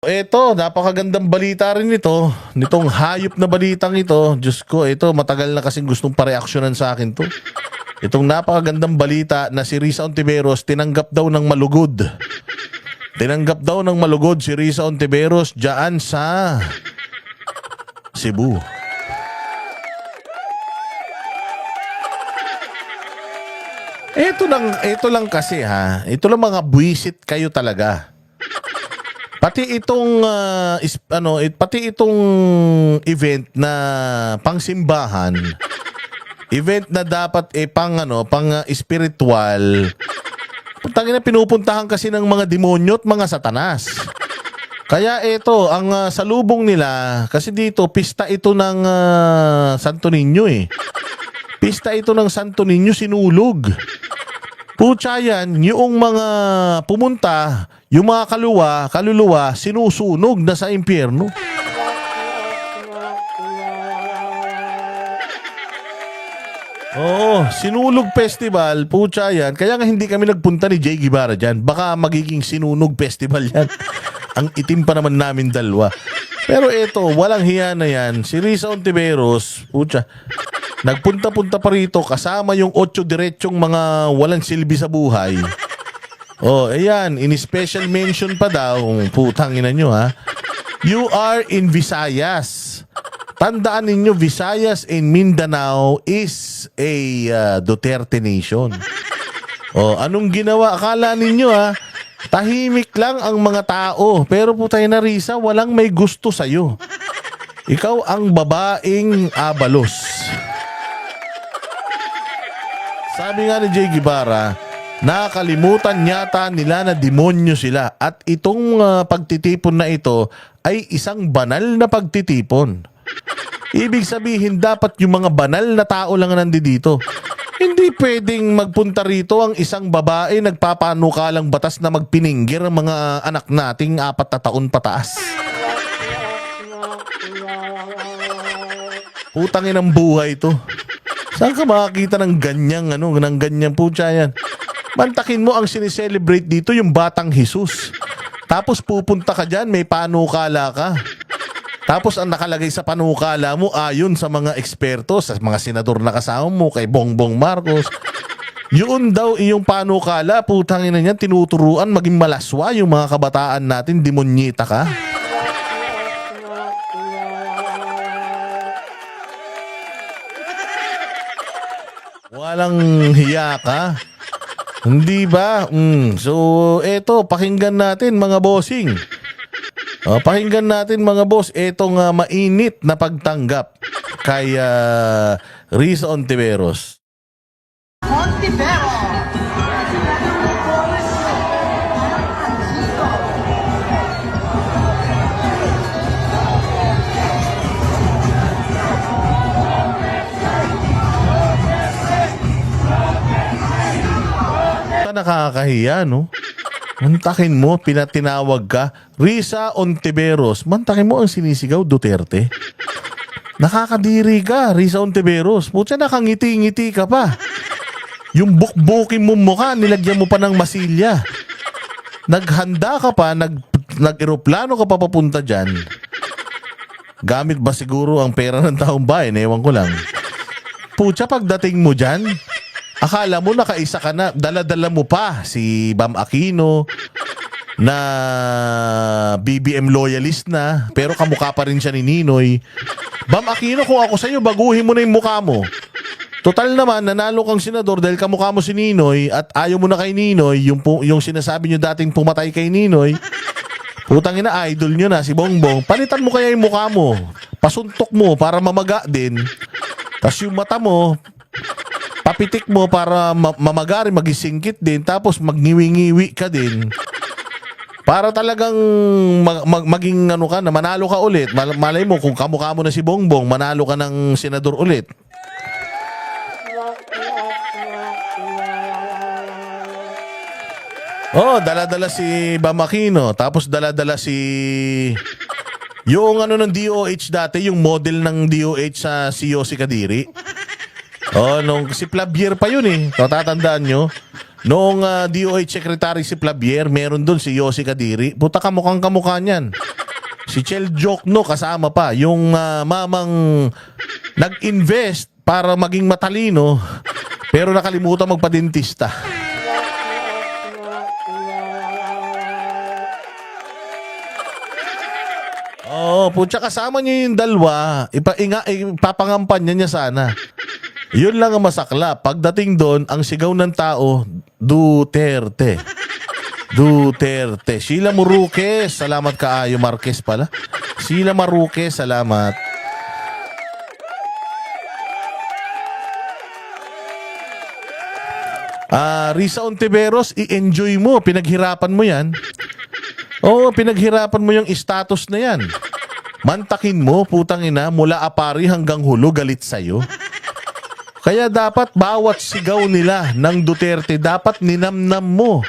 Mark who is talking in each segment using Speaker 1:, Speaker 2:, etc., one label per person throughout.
Speaker 1: Eto, napakagandang balita rin ito. Nitong hayop na balitang ito. Diyos ko, ito, matagal na kasing gustong pareaksyonan sa akin to. Itong napakagandang balita na si Risa Ontiveros tinanggap daw ng malugod. Tinanggap daw ng malugod si Risa Ontiveros dyan sa Cebu. Ito lang kasi ha. Ito lang mga buwisit kayo talaga. Pati itong pati itong event na pangsimbahan, event na dapat pang spiritual. Tangina, pinupuntahan kasi ng mga demonyo at mga satanas. Kaya ito ang salubong nila kasi dito pista ito ng Santo Niño eh. Pista ito ng Santo Niño sinulog. Pucha yan, yung mga pumunta, yung mga kaluluwa, sinusunog na sa impyerno. Oo, sinulog festival, pucha yan. Kaya nga hindi kami nagpunta ni Jay Guevara dyan. Baka magiging sinunog festival yan. Ang itim pa naman namin dalawa. Pero eto, walang hiya na yan. Si Risa Ontiveros, pucha, nagpunta-punta pa rito kasama yung 8 diretsong mga walang silbi sa buhay. Oh, ayan, in special mention pa daw, putang ina nyo ha. You are in Visayas. Tandaan ninyo, Visayas and Mindanao is a Duterte nation. Oh, anong ginawa? Akala ninyo ha, tahimik lang ang mga tao. Pero putay na Risa, walang may gusto sa'yo. Ikaw ang babaeng abalos. Sabi nga ni Jay Guevara, nakalimutan yata nila na demonyo sila at itong pagtitipon na ito ay isang banal na pagtitipon. Ibig sabihin dapat yung mga banal na tao lang nandito. Hindi pwedeng magpunta rito ang isang babae nagpapanukalang batas na magpiningger ang mga anak nating 4 na taon pataas. Putangin ang buhay to. Saan ka makakita ng ganyang putya yan? Mantakin mo ang sineselebrate dito yung batang Jesus. Tapos pupunta ka dyan, may panukala ka. Tapos ang nakalagay sa panukala mo ayon sa mga eksperto, sa mga senador na kasama mo, kay Bongbong Marcos. Yun daw iyong panukala, putangin na niyan, tinuturuan maging malaswa yung mga kabataan natin, demonyita ka. Walang hiya ka. Hindi ba? So, eto, pakinggan natin mga bossing. Pakinggan natin mga boss, etong mainit na pagtanggap kay Risa Ontiveros. Nakakahiya, no? Mantakin mo, pinatinawag ka, Risa Ontiveros. Mantakin mo ang sinisigaw, Duterte. Nakakadiri ka, Risa Ontiveros. Putya, nakangiti-ngiti ka pa. Yung bukbukin mo mukha, nilagyan mo pa ng masilya. Naghanda ka pa, nag-eroplano ka pa papunta dyan. Gamit ba siguro ang pera ng taong bayan? Ewan ko lang. Putya, pagdating mo dyan, akala mo nakaisa ka na, dala-dala mo pa si Bam Aquino na BBM loyalist na, pero kamukha pa rin siya ni Ninoy. Bam Aquino, kung ako sa'yo, baguhin mo na yung mukha mo. Total naman, nanalo kang senador dahil kamukha mo si Ninoy at ayaw mo na kay Ninoy, yung sinasabi nyo dating pumatay kay Ninoy. Putang ina, idol nyo na si Bongbong. Palitan mo kaya yung mukha mo. Pasuntok mo para mamaga din. Tapos yung mata mo, papitik mo para mamagari, magisingkit din, tapos magniwi-ngiwi ka din. Para talagang maging na manalo ka ulit. Malay mo, kung kamukha mo na si Bongbong, manalo ka ng senador ulit. Oh, dala-dala si Bam Aquino, tapos dala-dala si yung ng DOH dati, yung model ng DOH sa si Yossi Kadiri. Oh, si Flavier pa yun eh. Tatandaan nyo? Noong DOH Secretary si Flavier, meron doon si Yossi Kadiri. Puta, kamukhang kamukha niyan. Si Chel Jokno kasama pa. Yung mamang nag-invest para maging matalino pero nakalimutan magpa-dentista. Oo, putya kasama niya yung dalawa. Ipapangampanya niya sana. Yun lang ang masakla. Pagdating doon, ang sigaw ng tao, Duterte. Duterte. Sheila Maruque, salamat kaayo. Marquez pala. Sheila Maruque, salamat. Risa Ontiveros, i-enjoy mo. Pinaghirapan mo yan. Oo, pinaghirapan mo yung status na yan. Mantakin mo, putang ina, mula apari hanggang hulo, galit sa'yo. Kaya dapat bawat sigaw nila ng Duterte, dapat ninamnam mo.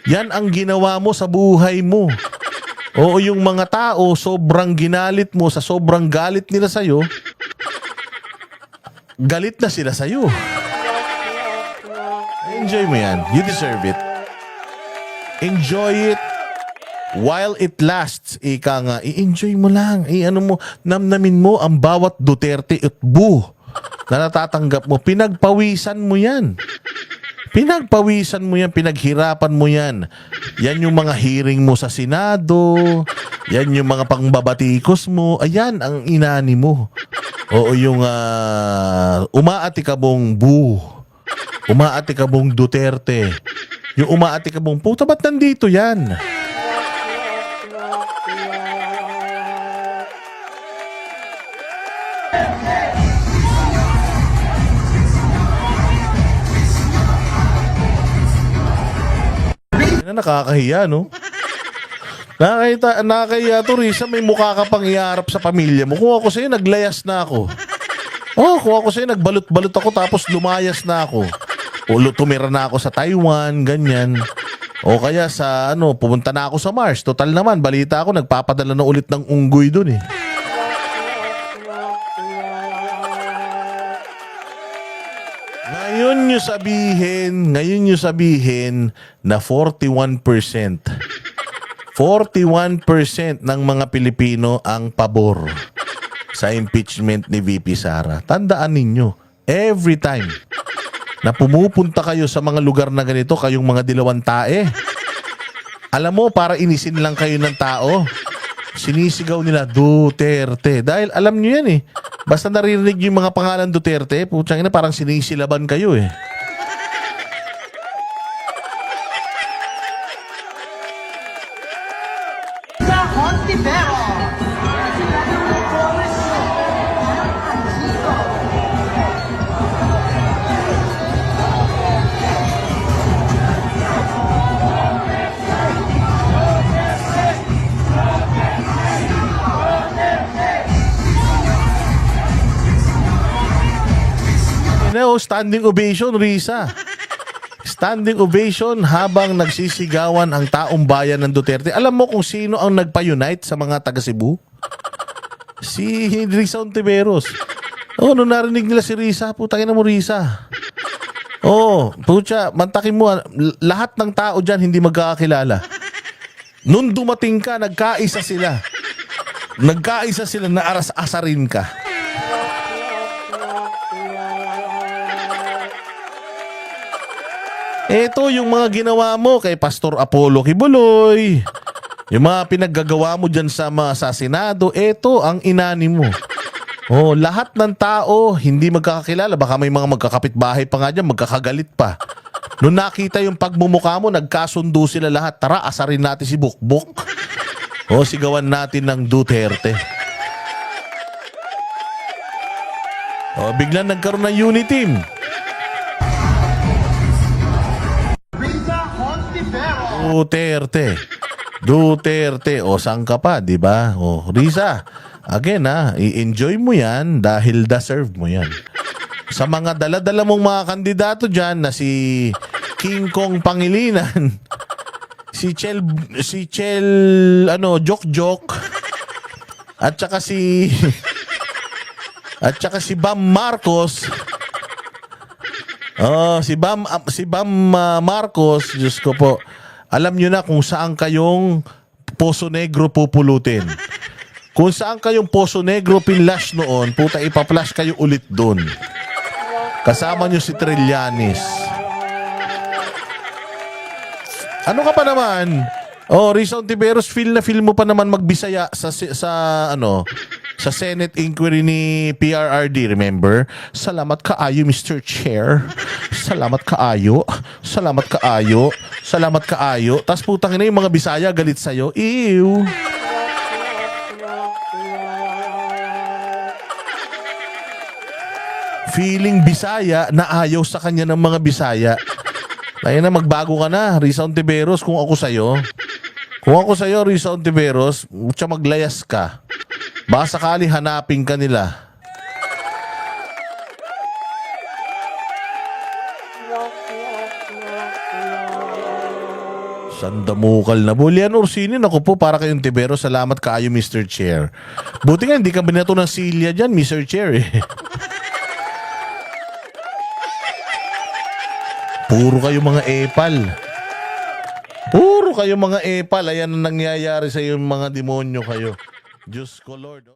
Speaker 1: Yan ang ginawa mo sa buhay mo. Oo, yung mga tao, sobrang ginalit mo, sa sobrang galit nila sa'yo, galit na sila sa'yo. Enjoy mo yan. You deserve it. Enjoy it while it lasts. Ika nga, i-enjoy mo lang. Namnamin mo ang bawat Duterte at na natatanggap mo. Pinagpawisan mo yan. Pinagpawisan mo yan, pinaghirapan mo yan. Yan yung mga hearing mo sa Senado. Yan yung mga pangbabatikos mo. Ayan ang inani mo. Oo, yung umaatikabong umaatikabong Duterte. Yung umaatikabong puta, ba't nandito yan? Nakakahiya, no? Nakakahiya to, Risa. May mukha ka pang iharap sa pamilya mo. Kung ako sa'yo, naglayas na ako. Kung ako sa'yo, nagbalot-balot ako tapos lumayas na ako. O tumira na ako sa Taiwan, ganyan. O kaya sa, pumunta na ako sa Mars. Total naman, balita ako, nagpapadala na ulit ng unggoy dun eh. Ngayon nyo sabihin na 41% ng mga Pilipino ang pabor sa impeachment ni VP Sara. Tandaan ninyo, every time na pumupunta kayo sa mga lugar na ganito, kayong mga dilawang tae, alam mo, para inisin lang kayo ng tao, sinisigaw nila Duterte. Dahil alam nyo yan eh. Basta naririnig yung mga pangalan Duterte, putsang ina, parang sinisilaban kayo eh.
Speaker 2: Sa Hontivero.
Speaker 1: Standing ovation, Risa. Standing ovation habang nagsisigawan ang taong bayan ng Duterte. Alam mo kung sino ang nagpa-unite sa mga taga Cebu? Si Risa Ontiveros. Nung narinig nila si Risa, putangin na mo, Risa. Putya, mantakin mo, lahat ng tao dyan hindi magkakakilala. Nung dumating ka, nagkaisa sila. Nagkaisa sila na aras-asarin ka. Ito yung mga ginawa mo kay Pastor Apollo Kibuloy. Yung mga pinaggagawa mo dyan sa Senado, ito ang inani mo. Lahat ng tao hindi magkakakilala. Baka may mga magkakapitbahay pa nga dyan, magkakagalit pa. Nung nakita yung pagmumukha mo, nagkasundo sila lahat. Tara, asarin natin si Bukbuk. Sigawan natin ng Duterte. Biglang nagkaroon ng unity team. Duterte. Saan ka pa, di ba? Risa, again i-enjoy mo yan dahil deserve mo yan. Sa mga dala-dala mong mga kandidato dyan na si King Kong Pangilinan, si Chel, Jok, at saka si Bam Marcos. Si Bam Marcos, Diyos ko po. Alam nyo na kung saan kayong Poso Negro pupulutin. Kung saan kayong Poso Negro pinlash noon, puta, ipa-flash kayo ulit dun. Kasama nyo si Trillanes. Ano ka pa naman? Oh, Risa Ontiveros, feel mo pa naman magbisaya sa Senate inquiry ni PRRD, remember? Salamat kaayo, Mr. Chair. Salamat kaayo. Salamat kaayo. Salamat kaayo. Tas putang ina yung mga Bisaya galit sa'yo. Ew. Feeling Bisaya na ayaw sa kanya ng mga Bisaya. Kaya na magbago ka na, Risa Ontiveros, kung ako sa'yo. Kung ako sa'yo, Risa Ontiveros, mutya maglayas ka. Baka sakali hanapin ka nila. Sandamukal na. Bulian Orsini, naku po, para kayong Tiveros, salamat kaayo, Mr. Chair. Buti nga, hindi ka binato ng silya dyan, Mr. Chair, eh. Puro kayo mga epal. Puro kayo mga epal. Ayan ang nangyayari sa yung mga demonyo kayo. Diyos ko, Lord.